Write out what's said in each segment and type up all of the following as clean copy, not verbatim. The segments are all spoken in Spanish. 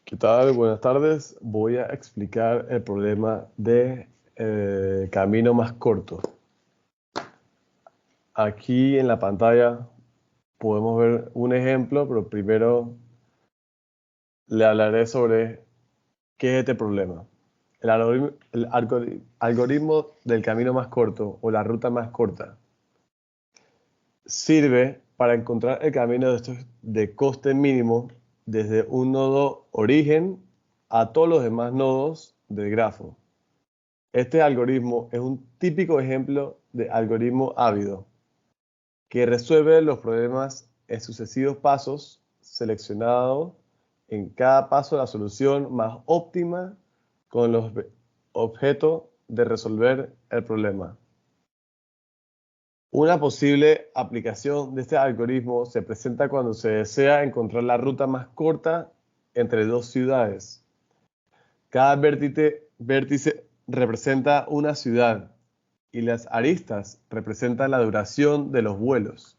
¿Qué tal? Buenas tardes. Voy a explicar el problema de camino más corto. Aquí en la pantalla podemos ver un ejemplo, pero primero le hablaré sobre qué es este problema. El algoritmo del camino más corto o la ruta más corta sirve para encontrar el camino de coste mínimo desde un nodo origen a todos los demás nodos del grafo. Este algoritmo es un típico ejemplo de algoritmo ávido, que resuelve los problemas en sucesivos pasos, seleccionado en cada paso la solución más óptima con el objeto de resolver el problema. Una posible aplicación de este algoritmo se presenta cuando se desea encontrar la ruta más corta entre dos ciudades. Cada vértice representa una ciudad y las aristas representan la duración de los vuelos.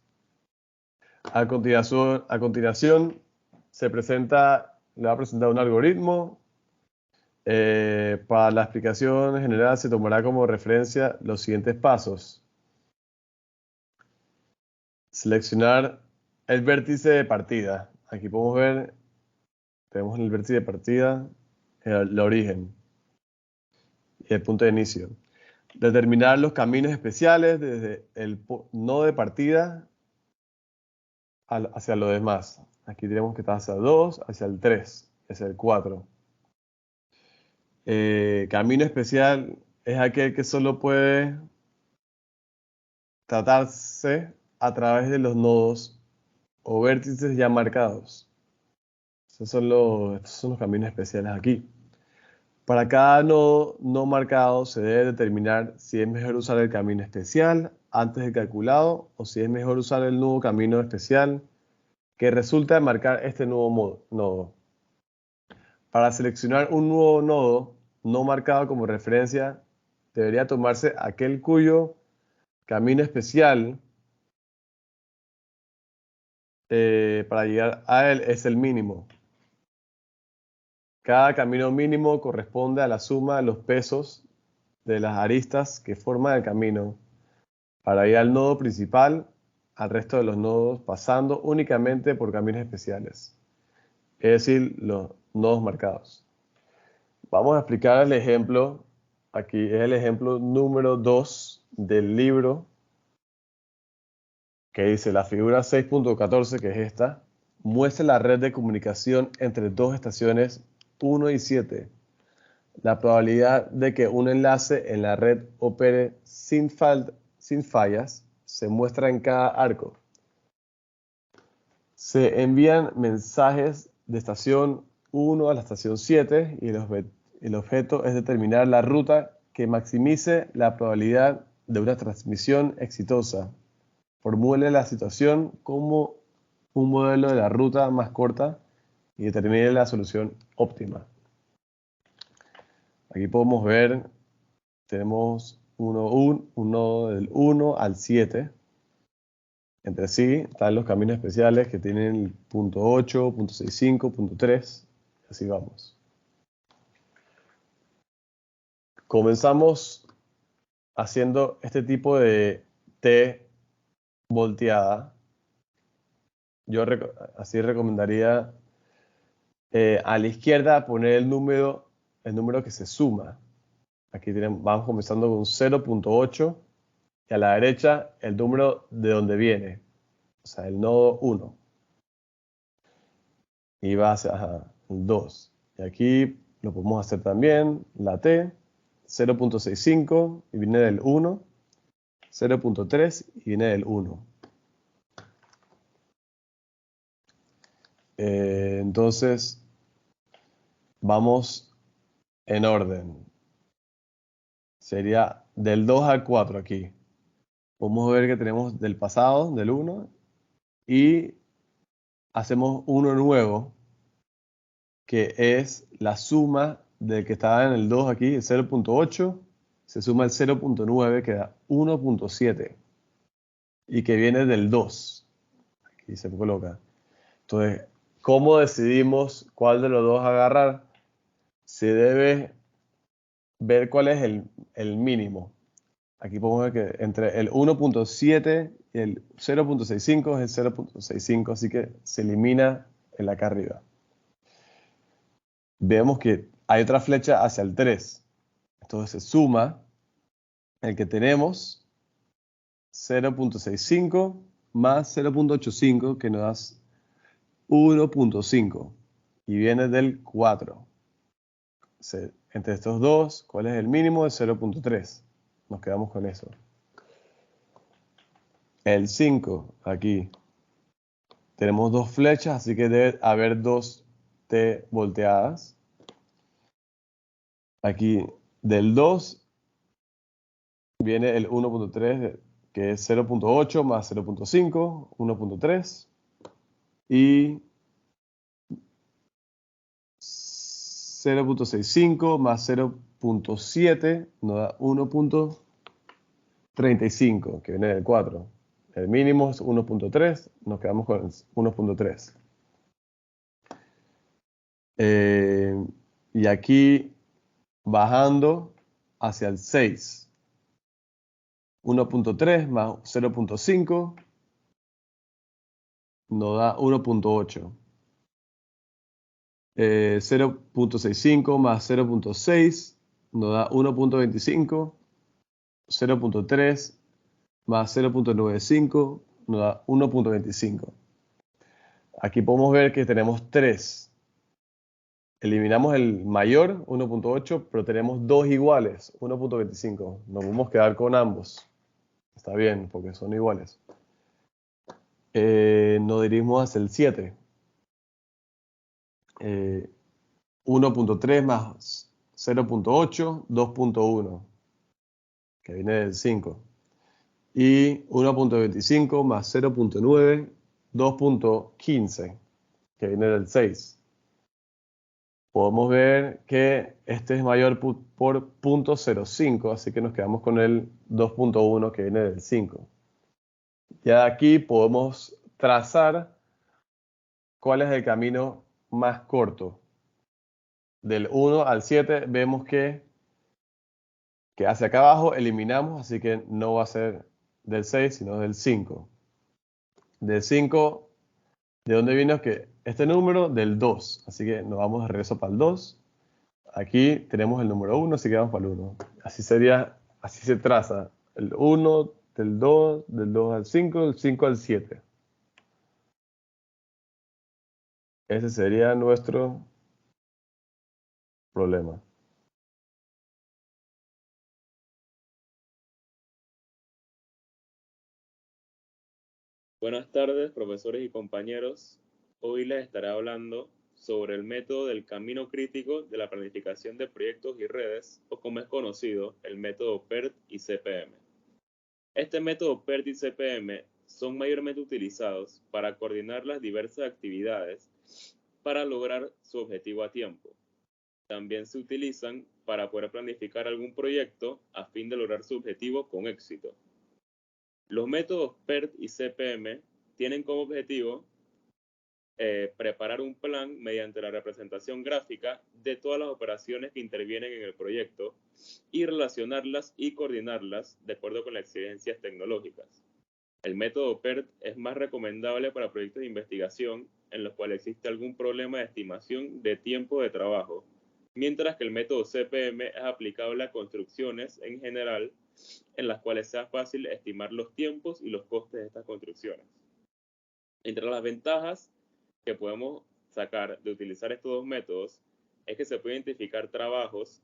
A continuación le va a presentar un algoritmo. Para la explicación general se tomará como referencia los siguientes pasos. Seleccionar el vértice de partida. Aquí podemos ver, tenemos el vértice de partida, el origen y el punto de inicio. Determinar los caminos especiales desde el nodo de partida hacia los demás. Aquí tenemos que está hacia el 2, hacia el 3, hacia el 4. Camino especial es aquel que solo puede tratarse a través de los nodos o vértices ya marcados. Estos son los caminos especiales aquí. Para cada nodo no marcado se debe determinar si es mejor usar el camino especial antes del calculado o si es mejor usar el nuevo camino especial que resulta de marcar este nuevo nodo. Para seleccionar un nuevo nodo no marcado como referencia, debería tomarse aquel cuyo camino especial para llegar a él es el mínimo. Cada camino mínimo corresponde a la suma de los pesos de las aristas que forman el camino para ir al nodo principal, al resto de los nodos, pasando únicamente por caminos especiales, es decir, los nodos marcados. Vamos a explicar el ejemplo. Aquí es el ejemplo número 2 del libro, que dice la figura 6.14, que es esta, muestra la red de comunicación entre dos estaciones 1 y 7. La probabilidad de que un enlace en la red opere sin fallas se muestra en cada arco. Se envían mensajes de estación 1 a la estación 7 y el objeto es determinar la ruta que maximice la probabilidad de una transmisión exitosa. Formule la situación como un modelo de la ruta más corta y determine la solución óptima. Aquí podemos ver, tenemos un nodo del 1 al 7. Entre sí están los caminos especiales que tienen el punto 8, punto 65, punto 3. Así vamos. Comenzamos haciendo este tipo de T volteada. Yo así recomendaría a la izquierda poner el número que se suma. Aquí vamos comenzando con 0.8 y a la derecha el número de donde viene, o sea, el nodo 1. Y va hacia el 2. Y aquí lo podemos hacer también, la T, 0.65 y viene del 1, 0.3 y viene del 1. Entonces, vamos en orden. Sería del 2 al 4 aquí. Podemos ver que tenemos del pasado, del 1, y hacemos uno nuevo, que es la suma del que estaba en el 2 aquí, el 0.8, se suma el 0.9, que da 1.7, y que viene del 2. Aquí se coloca. Entonces, ¿cómo decidimos cuál de los dos agarrar? Se debe ver cuál es el mínimo. Aquí podemos ver que entre el 1.7 y el 0.65 es el 0.65, así que se elimina el acá arriba. Vemos que hay otra flecha hacia el 3. Entonces se suma el que tenemos, 0.65 más 0.85, que nos da 1.5. Y viene del 4. Entre estos dos, ¿cuál es el mínimo? De 0.3. Nos quedamos con eso. El 5, aquí. Tenemos dos flechas, así que debe haber dos T volteadas. Aquí del 2 viene el 1.3, que es 0.8 más 0.5, 1.3. Y 0.65 más 0.7 nos da 1.35, que viene del 4. El mínimo es 1.3, nos quedamos con 1.3. Y aquí bajando hacia el 6. 1.3 más 0.5 nos da 1.8. 0.65 más 0.6 nos da 1.25. 0.3 más 0.95 nos da 1.25. Aquí podemos ver que tenemos 3. Eliminamos el mayor, 1.8, pero tenemos dos iguales, 1.25. Nos vamos a quedar con ambos. Está bien, porque son iguales. Nos dirigimos hacia el 7. 1.3 más 0.8, 2.1, que viene del 5. Y 1.25 más 0.9, 2.15, que viene del 6. Podemos ver que este es mayor por 0.05, así que nos quedamos con el 2.1 que viene del 5. Ya de aquí podemos trazar cuál es el camino más corto. Del 1 al 7 vemos que hacia acá abajo eliminamos, así que no va a ser del 6, sino del 5. Del 5, ¿de dónde vino? Que este número del 2, así que nos vamos de regreso para el 2. Aquí tenemos el número 1, así que vamos para el 1. Así sería, así se traza. El 1, del 2 al 5, del 5 al 7. Ese sería nuestro problema. Buenas tardes, profesores y compañeros. Hoy les estaré hablando sobre el método del camino crítico de la planificación de proyectos y redes, o como es conocido, el método PERT y CPM. Este método PERT y CPM son mayormente utilizados para coordinar las diversas actividades para lograr su objetivo a tiempo. También se utilizan para poder planificar algún proyecto a fin de lograr su objetivo con éxito. Los métodos PERT y CPM tienen como objetivo preparar un plan mediante la representación gráfica de todas las operaciones que intervienen en el proyecto y relacionarlas y coordinarlas de acuerdo con las exigencias tecnológicas. El método PERT es más recomendable para proyectos de investigación en los cuales existe algún problema de estimación de tiempo de trabajo, mientras que el método CPM es aplicable a construcciones en general en las cuales sea fácil estimar los tiempos y los costes de estas construcciones. Entre las ventajas que podemos sacar de utilizar estos dos métodos es que se puede identificar trabajos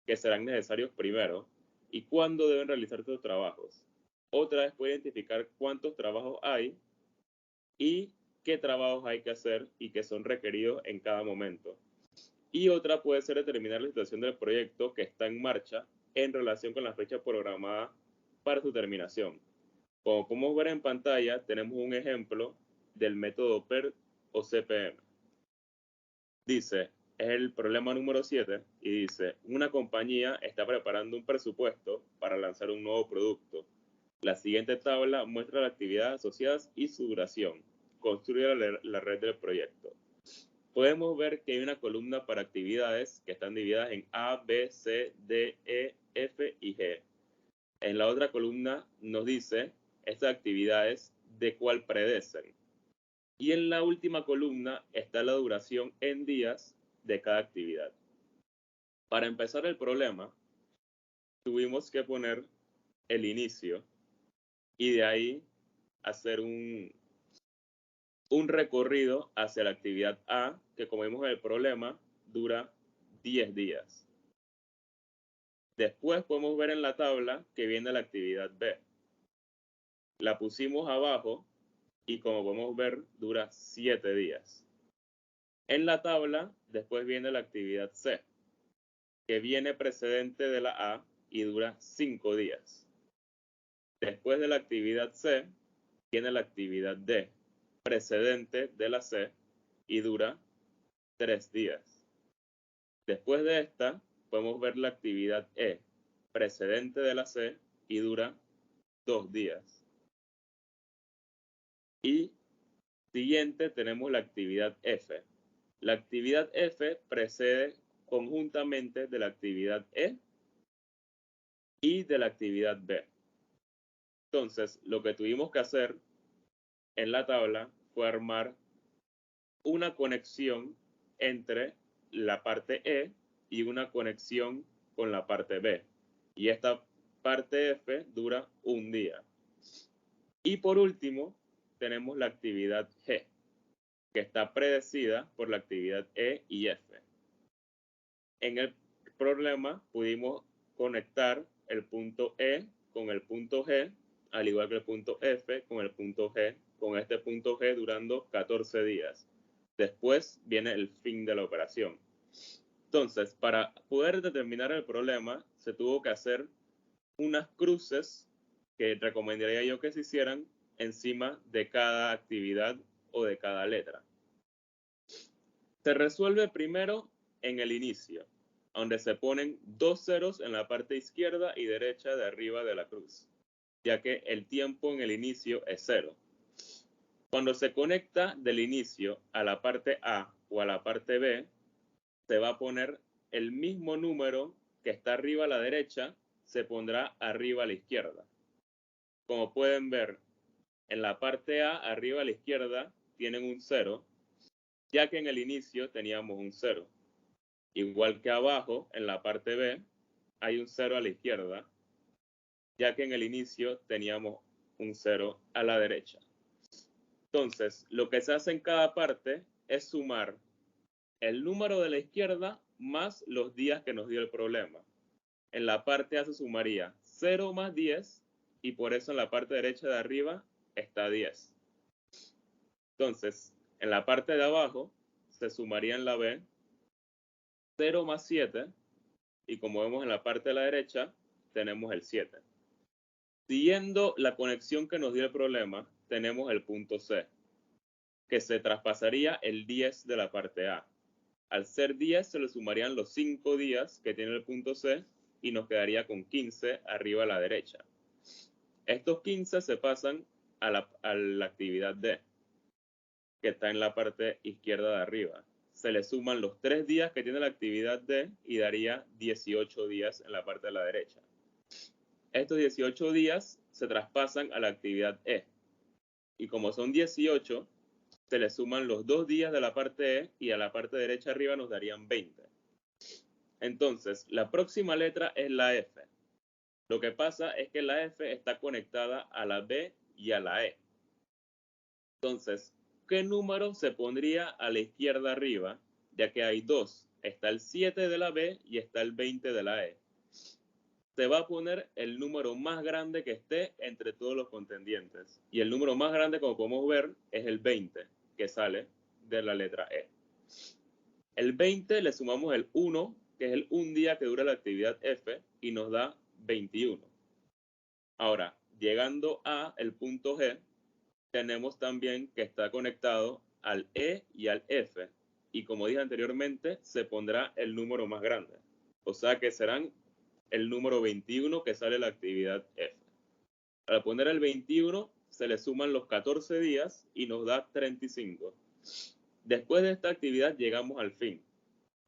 que serán necesarios primero y cuándo deben realizar estos trabajos. Otra es poder identificar cuántos trabajos hay y qué trabajos hay que hacer y que son requeridos en cada momento. Y otra puede ser determinar la situación del proyecto que está en marcha en relación con la fecha programada para su terminación. Como podemos ver en pantalla, tenemos un ejemplo del método PERT o CPM. Dice, es el problema número 7 y dice, una compañía está preparando un presupuesto para lanzar un nuevo producto. La siguiente tabla muestra las actividades asociadas y su duración. Construye la red del proyecto. podemos ver que hay una columna para actividades que están divididas en A, B, C, D, E, F y G. En la otra columna nos dice estas actividades de cuál predecen. Y en la última columna está la duración en días de cada actividad. Para empezar el problema, tuvimos que poner el inicio y de ahí hacer un recorrido hacia la actividad A, que como vimos en el problema, dura 10 días. Después podemos ver en la tabla que viene la actividad B. La pusimos abajo y como podemos ver, dura 7 días. En la tabla, después viene la actividad C, que viene precedente de la A y dura 5 días. Después de la actividad C, viene la actividad D, precedente de la C y dura 3 días. Después de esta, podemos ver la actividad E, precedente de la C y dura 2 días. Y siguiente tenemos la actividad F. La actividad F precede conjuntamente de la actividad E y de la actividad B. Entonces, lo que tuvimos que hacer en la tabla fue armar una conexión entre la parte E y una conexión con la parte B. Y esta parte F dura un día. Y por último, tenemos la actividad G, que está predecida por la actividad E y F. En el problema pudimos conectar el punto E con el punto G, al igual que el punto F con el punto G, con este punto G durando 14 días. Después viene el fin de la operación. Entonces, para poder determinar el problema, se tuvo que hacer unas cruces que recomendaría yo que se hicieran encima de cada actividad o de cada letra. Se resuelve primero en el inicio, donde se ponen 2 ceros en la parte izquierda y derecha de arriba de la cruz, ya que el tiempo en el inicio es 0. Cuando se conecta del inicio a la parte A o a la parte B, se va a poner el mismo número que está arriba a la derecha, se pondrá arriba a la izquierda. Como pueden ver, en la parte A, arriba a la izquierda, tienen un 0, ya que en el inicio teníamos un 0. Igual que abajo, en la parte B, hay un 0 a la izquierda, ya que en el inicio teníamos un 0 a la derecha. Entonces, lo que se hace en cada parte es sumar el número de la izquierda más los días que nos dio el problema. En la parte A se sumaría 0 más 10 y por eso en la parte derecha de arriba está 10. Entonces, en la parte de abajo se sumaría en la B 0 más 7 y como vemos en la parte de la derecha tenemos el 7. Siguiendo la conexión que nos dio el problema, tenemos el punto C, que se traspasaría el 10 de la parte A. Al ser 10 se le sumarían los 5 días que tiene el punto C y nos quedaría con 15 arriba a la derecha. Estos 15 se pasan a la actividad D, que está en la parte izquierda de arriba. Se le suman los 3 días que tiene la actividad D y daría 18 días en la parte de la derecha. Estos 18 días se traspasan a la actividad E. Y como son 18, se le suman los 2 días de la parte E y a la parte derecha arriba nos darían 20. Entonces, la próxima letra es la F. Lo que pasa es que la F está conectada a la B y a la E. Entonces, ¿qué número se pondría a la izquierda arriba? Ya que hay 2. Está el 7 de la B y está el 20 de la E. Se va a poner el número más grande que esté entre todos los contendientes. Y el número más grande, como podemos ver, es el 20, que sale de la letra E. El 20 le sumamos el 1, que es el un día que dura la actividad F, y nos da 21. Ahora, llegando a el punto G, tenemos también que está conectado al E y al F. Y como dije anteriormente, se pondrá el número más grande. O sea que serán el número 21 que sale la actividad F. Al poner el 21, se le suman los 14 días y nos da 35. Después de esta actividad llegamos al fin.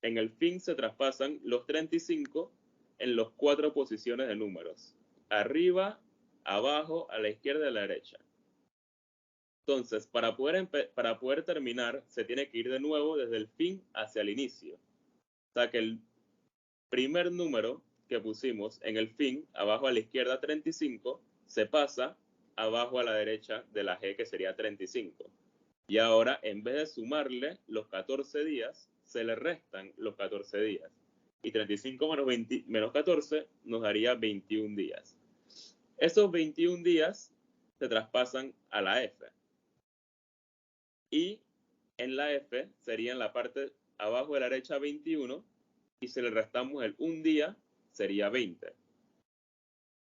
En el fin se traspasan los 35 en las 4 posiciones de números. Arriba, abajo, a la izquierda y a la derecha. Entonces, para poder terminar, se tiene que ir de nuevo desde el fin hacia el inicio. O sea que el primer número que pusimos en el fin, abajo a la izquierda 35, se pasa abajo a la derecha de la G, que sería 35. Y ahora, en vez de sumarle los 14 días, se le restan los 14 días. Y 35 menos 14 nos daría 21 días. Esos 21 días se traspasan a la F. Y en la F sería en la parte abajo de la derecha 21, y si le restamos el 1 día, sería 20.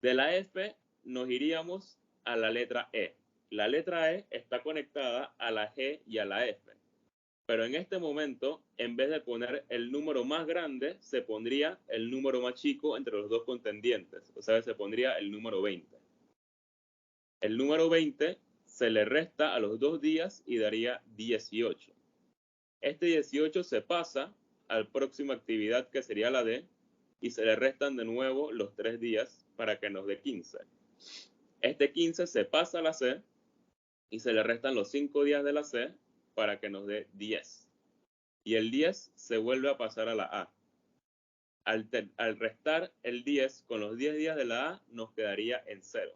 De la F nos iríamos a la letra E. La letra E está conectada a la G y a la F. Pero en este momento, en vez de poner el número más grande, se pondría el número más chico entre los dos contendientes. O sea, se pondría el número 20. El número 20 se le resta a los 2 días y daría 18. Este 18 se pasa a la próxima actividad, que sería la D, y se le restan de nuevo los 3 días para que nos dé 15. Este 15 se pasa a la C y se le restan los 5 días de la C para que nos dé 10. Y el 10 se vuelve a pasar a la A. Al restar el 10 con los 10 días de la A, nos quedaría en 0.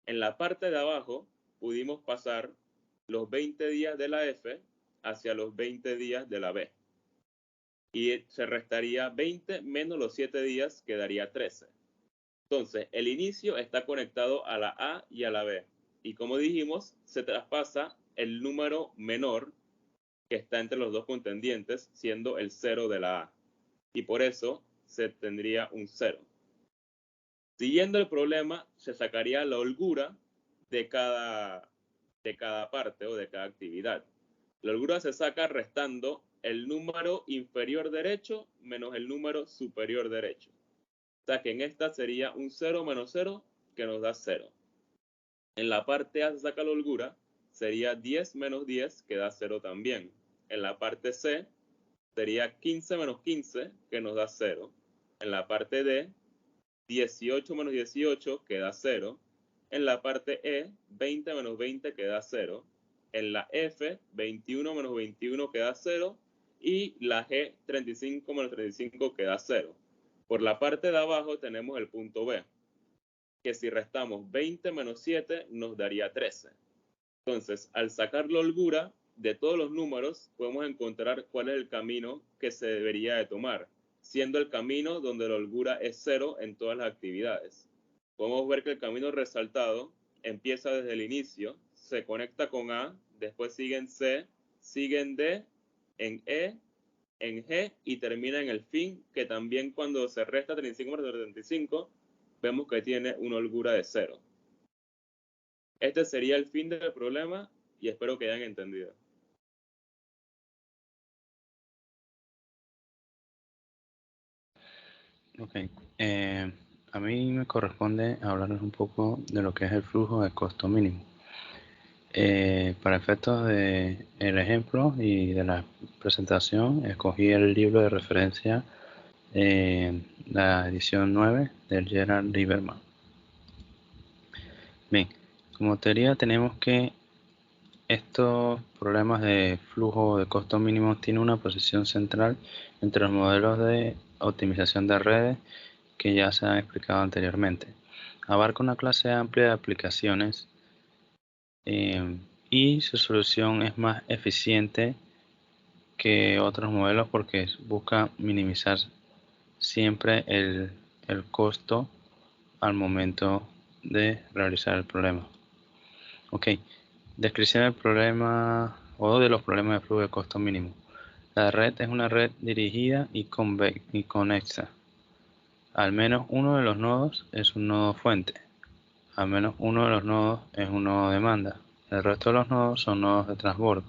En la parte de abajo pudimos pasar los 20 días de la F hacia los 20 días de la B. Y se restaría 20 menos los 7 días, quedaría 13. Entonces, el inicio está conectado a la A y a la B. Y como dijimos, se traspasa el número menor que está entre los dos contendientes, siendo el 0 de la A. Y por eso se tendría un 0. Siguiendo el problema, se sacaría la holgura de cada parte o de cada actividad. La holgura se saca restando el número inferior derecho menos el número superior derecho. O sea que en esta sería un 0 menos 0, que nos da 0. En la parte A se saca la holgura, sería 10 menos 10, que da 0 también. En la parte C sería 15 menos 15, que nos da 0. En la parte D, 18 menos 18, que da 0. En la parte E, 20 menos 20, que da 0. En la F, 21 menos 21, que da 0. Y la G, 35 menos 35, que da 0. Por la parte de abajo tenemos el punto B, que si restamos 20 menos 7 nos daría 13. Entonces, al sacar la holgura de todos los números, podemos encontrar cuál es el camino que se debería de tomar, siendo el camino donde la holgura es 0 en todas las actividades. Podemos ver que el camino resaltado empieza desde el inicio, se conecta con A, después sigue en C, sigue en D, en E, en G y termina en el fin, que también cuando se resta 35 menos 35, vemos que tiene una holgura de 0. Este sería el fin del problema y espero que hayan entendido. Ok. A mí me corresponde hablarles un poco de lo que es el flujo de costo mínimo. Para efectos del ejemplo y de la presentación, escogí el libro de referencia, la edición 9 del Gerald Lieberman. Bien, como teoría tenemos que estos problemas de flujo de costo mínimo tienen una posición central entre los modelos de optimización de redes que ya se han explicado anteriormente. Abarca una clase amplia de aplicaciones y su solución es más eficiente que otros modelos porque busca minimizar siempre el costo al momento de realizar el problema. Ok, descripción del problema o de los problemas de flujo de costo mínimo. La red es una red dirigida y convexa. Al menos uno de los nodos es un nodo fuente. Al menos uno de los nodos es un nodo demanda. El resto de los nodos son nodos de transbordo.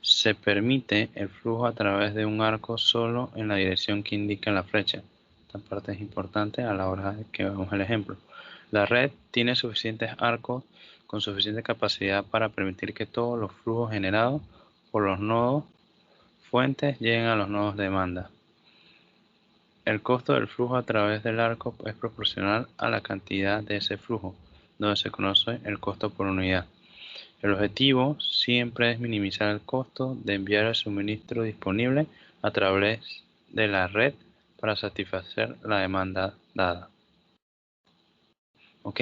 Se permite el flujo a través de un arco solo en la dirección que indica la flecha. Esta parte es importante a la hora de que veamos el ejemplo. La red tiene suficientes arcos con suficiente capacidad para permitir que todos los flujos generados por los nodos fuentes lleguen a los nodos demanda. El costo del flujo a través del arco es proporcional a la cantidad de ese flujo, donde se conoce el costo por unidad. El objetivo siempre es minimizar el costo de enviar el suministro disponible a través de la red para satisfacer la demanda dada. Ok,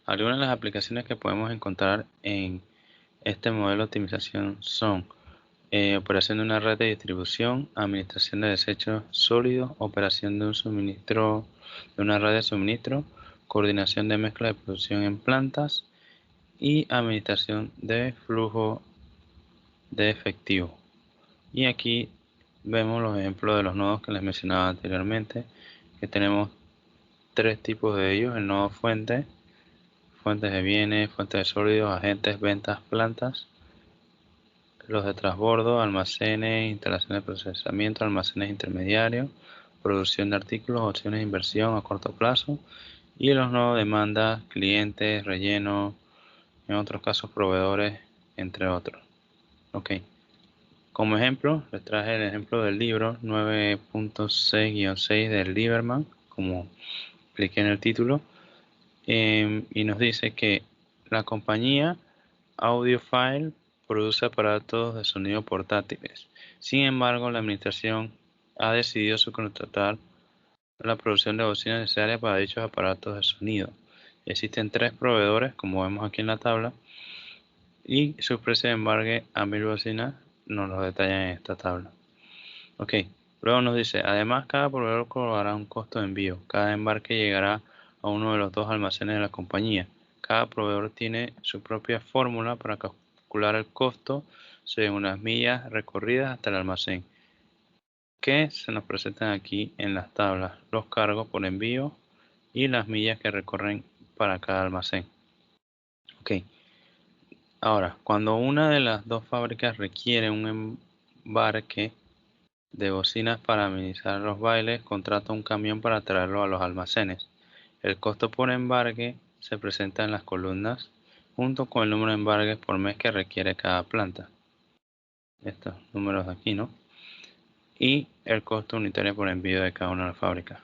algunas de las aplicaciones que podemos encontrar en este modelo de optimización son operación de una red de distribución, administración de desechos sólidos, operación de un suministro, de una red de suministro, coordinación de mezcla de producción en plantas y administración de flujo de efectivo. Y aquí vemos los ejemplos de los nodos que les mencionaba anteriormente, que tenemos tres tipos de ellos: el nodo fuente, fuentes de bienes, fuentes de sólidos, agentes, ventas, plantas. Los de transbordo, almacenes, instalaciones de procesamiento, almacenes intermediarios, producción de artículos, opciones de inversión a corto plazo. Y los nodos demanda, clientes, relleno, en otros casos proveedores, entre otros. Ok. Como ejemplo, les traje el ejemplo del libro 9.6-6 del Lieberman, como expliqué en el título, y nos dice que la compañía Audiophile produce aparatos de sonido portátiles. Sin embargo, la administración ha decidido subcontratar la producción de bocinas necesarias para dichos aparatos de sonido. Existen 3 proveedores, como vemos aquí en la tabla, y sus precios de embarque a 1000 bocinas nos lo detallan en esta tabla. Ok, luego nos dice, además cada proveedor cobrará un costo de envío. Cada embarque llegará a uno de los 2 almacenes de la compañía. Cada proveedor tiene su propia fórmula para calcular el costo según las millas recorridas hasta el almacén, que se nos presentan aquí en las tablas: los cargos por envío y las millas que recorren para cada almacén. Ok, ahora, cuando una de las 2 fábricas requiere un embarque de bocinas para amenizar los bailes, contrata un camión para traerlo a los almacenes. El costo por embarque se presenta en las columnas junto con el número de embarques por mes que requiere cada planta. Estos números de aquí, ¿no? Y el costo unitario por envío de cada una de las fábricas.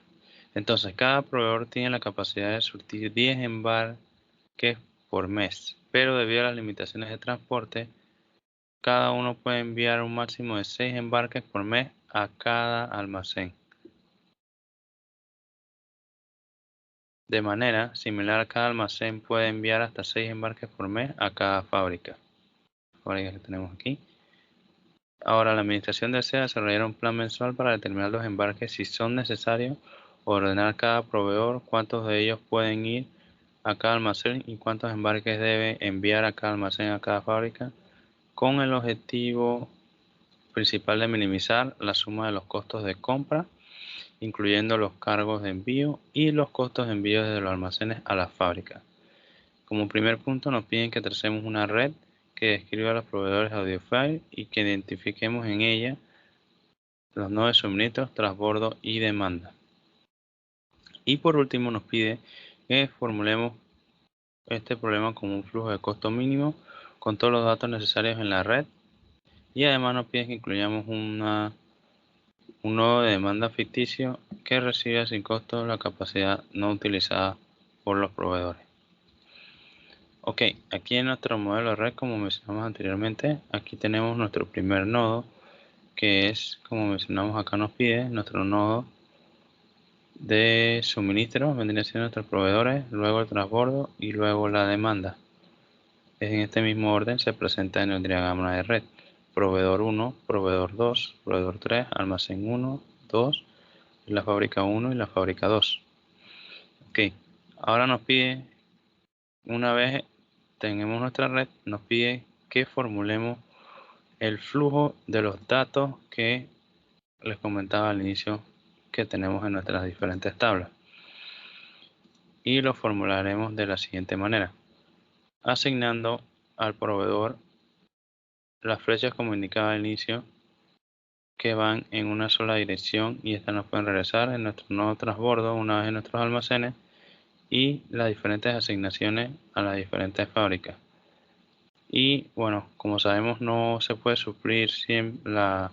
Entonces, cada proveedor tiene la capacidad de surtir 10 embarques por mes, pero debido a las limitaciones de transporte, cada uno puede enviar un máximo de 6 embarques por mes a cada almacén. De manera similar, cada almacén puede enviar hasta 6 embarques por mes a cada fábrica. Fábricas que tenemos aquí. Ahora, la administración desea desarrollar un plan mensual para determinar los embarques si son necesarios, ordenar cada proveedor, cuántos de ellos pueden ir a cada almacén y cuántos embarques debe enviar a cada almacén a cada fábrica, con el objetivo principal de minimizar la suma de los costos de compra, incluyendo los cargos de envío y los costos de envío desde los almacenes a las fábricas. Como primer punto, nos piden que tracemos una red que describa a los proveedores Audiophile y que identifiquemos en ella los nodos de suministros, transbordo y demanda. Y por último, nos pide que formulemos este problema como un flujo de costo mínimo con todos los datos necesarios en la red, y además nos pide que incluyamos un nodo de demanda ficticio que reciba sin costo la capacidad no utilizada por los proveedores. Ok, aquí en nuestro modelo de red, como mencionamos anteriormente, aquí tenemos nuestro primer nodo, que es, como mencionamos acá, nos pide nuestro nodo de suministro, vendría siendo nuestros proveedores, luego el transbordo y luego la demanda. En este mismo orden se presenta en el diagrama de red: proveedor 1, proveedor 2, proveedor 3, almacén 1, 2, la fábrica 1 y la fábrica 2. Ok, ahora nos pide, una vez tenemos nuestra red, nos pide que formulemos el flujo de los datos que les comentaba al inicio que tenemos en nuestras diferentes tablas, y lo formularemos de la siguiente manera: asignando al proveedor las flechas, como indicaba al inicio, que van en una sola dirección, y estas nos pueden regresar en nuestro nodo transbordo una vez en nuestros almacenes, y las diferentes asignaciones a las diferentes fábricas. Y bueno, como sabemos no se puede suplir siempre la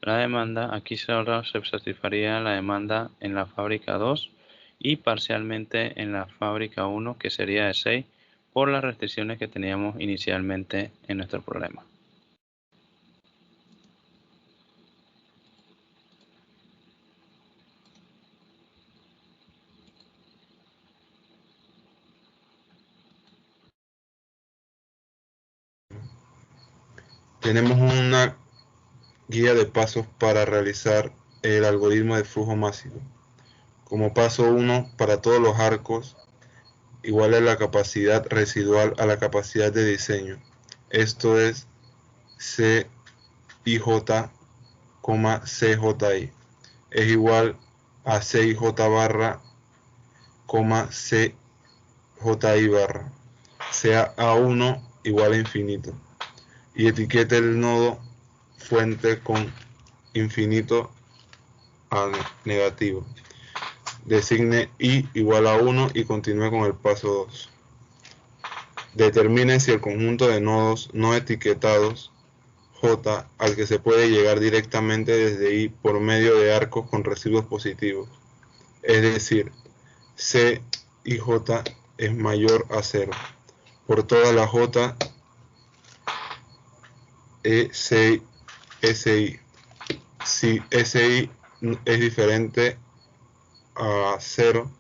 demanda. Aquí solo se satisfaría la demanda en la fábrica 2 y parcialmente en la fábrica 1, que sería de 6, por las restricciones que teníamos inicialmente en nuestro problema. Tenemos una guía de pasos para realizar el algoritmo de flujo másico. Como paso 1, para todos los arcos, igual a la capacidad residual a la capacidad de diseño. Esto es CIJ, CJI. Es igual a CIJ barra, CJI barra. Sea A1 igual a infinito. Y etiquete el nodo fuente con infinito a negativo. Designe I igual a 1 y continúe con el paso 2. Determine si el conjunto de nodos no etiquetados J al que se puede llegar directamente desde I por medio de arcos con residuos positivos, es decir, C y J es mayor a 0. Por toda la J, SI. Si SI es diferente a 0,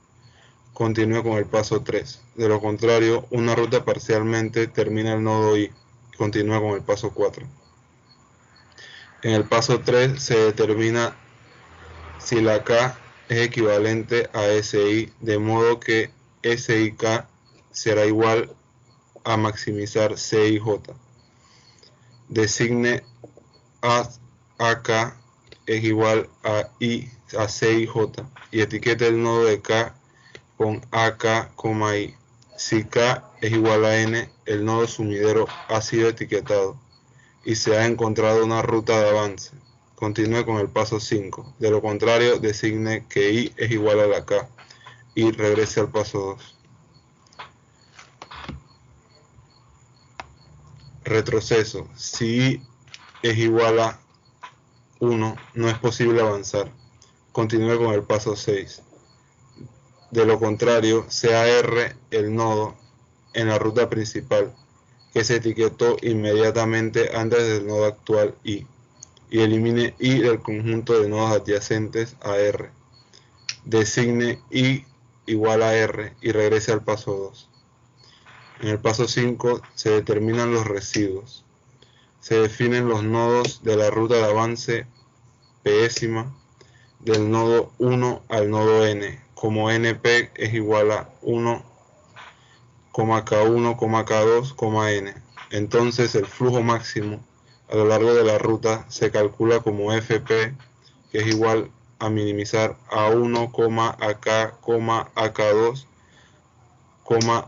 continúe con el paso 3. De lo contrario, una ruta parcialmente termina el nodo I y continúa con el paso 4. En el paso 3 se determina si la K es equivalente a SI, de modo que SIK será igual a maximizar CIJ. Designe AK es igual a CIJ y etiquete el nodo de K con AK, I. Si K es igual a N, el nodo sumidero ha sido etiquetado y se ha encontrado una ruta de avance. Continúe con el paso 5. De lo contrario, designe que I es igual a la K y regrese al paso 2. Retroceso. Si I es igual a 1, no es posible avanzar. Continúe con el paso 6. De lo contrario, sea R el nodo en la ruta principal que se etiquetó inmediatamente antes del nodo actual I, y elimine I del conjunto de nodos adyacentes a R. Designe I igual a R y regrese al paso 2. En el paso 5 se determinan los residuos. Se definen los nodos de la ruta de avance pésima del nodo 1 al nodo N, como NP es igual a 1, K1, K2, N. Entonces el flujo máximo a lo largo de la ruta se calcula como FP, que es igual a minimizar A1, AK, AK2,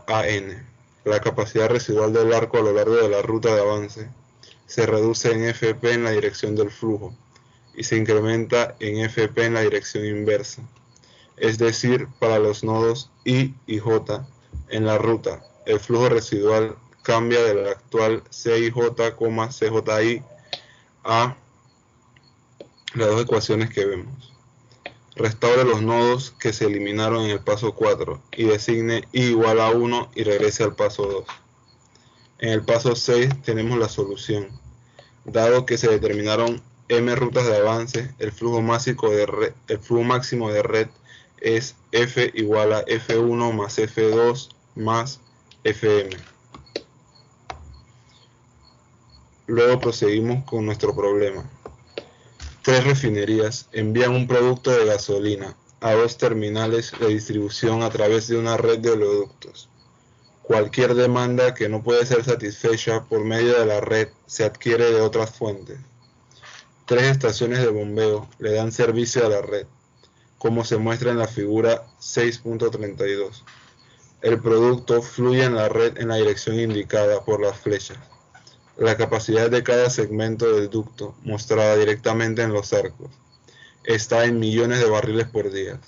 AN. La capacidad residual del arco a lo largo de la ruta de avance se reduce en FP en la dirección del flujo y se incrementa en FP en la dirección inversa. Es decir, para los nodos I y J en la ruta, el flujo residual cambia del actual CIJ, CJI a las dos ecuaciones que vemos. Restaure los nodos que se eliminaron en el paso 4 y designe I igual a 1 y regrese al paso 2. En el paso 6 tenemos la solución. Dado que se determinaron M rutas de avance, el flujo máximo de red es F igual a F1 más F2 más Fm. Luego proseguimos con nuestro problema. 3 refinerías envían un producto de gasolina a 2 terminales de distribución a través de una red de oleoductos. Cualquier demanda que no puede ser satisfecha por medio de la red se adquiere de otras fuentes. 3 estaciones de bombeo le dan servicio a la red, como se muestra en la figura 6.32. El producto fluye en la red en la dirección indicada por las flechas. La capacidad de cada segmento del ducto, mostrada directamente en los arcos, está en millones de barriles por día.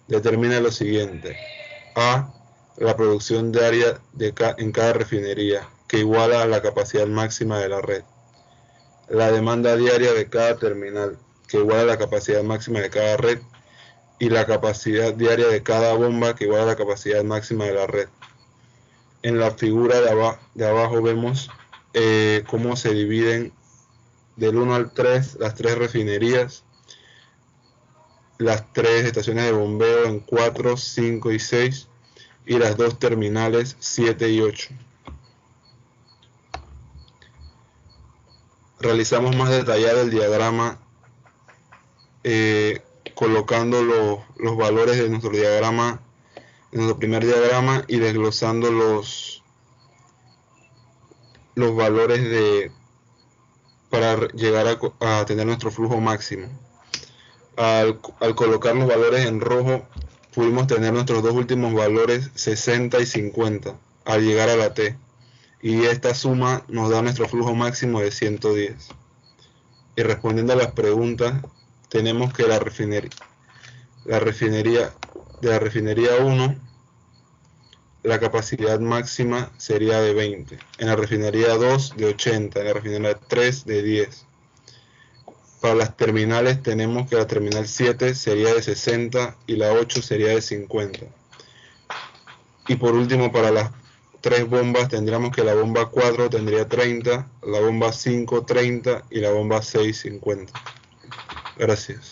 Determina lo siguiente. A. La producción diaria en cada refinería. que iguala a la capacidad máxima de la red. La demanda diaria de cada terminal, que iguala a la capacidad máxima de cada red. Y la capacidad diaria de cada bomba, que iguala a la capacidad máxima de la red. En la figura de abajo vemos cómo se dividen del 1 al 3 las 3 refinerías, las 3 estaciones de bombeo en 4, 5 y 6 y las 2 terminales 7 y 8. Realizamos más detallado el diagrama colocando los valores de nuestro diagrama, de nuestro primer diagrama, y desglosando los valores para llegar a tener nuestro flujo máximo. Al colocar los valores en rojo, pudimos tener nuestros dos últimos valores 60 y 50 al llegar a la T, y esta suma nos da nuestro flujo máximo de 110. Y respondiendo a las preguntas, tenemos que de la refinería 1, la capacidad máxima sería de 20, en la refinería 2 de 80, en la refinería 3 de 10. Para las terminales tenemos que la terminal 7 sería de 60 y la 8 sería de 50. Y por último, para las 3 bombas tendríamos que la bomba 4 tendría 30, la bomba 5 30 y la bomba 6 50. Gracias.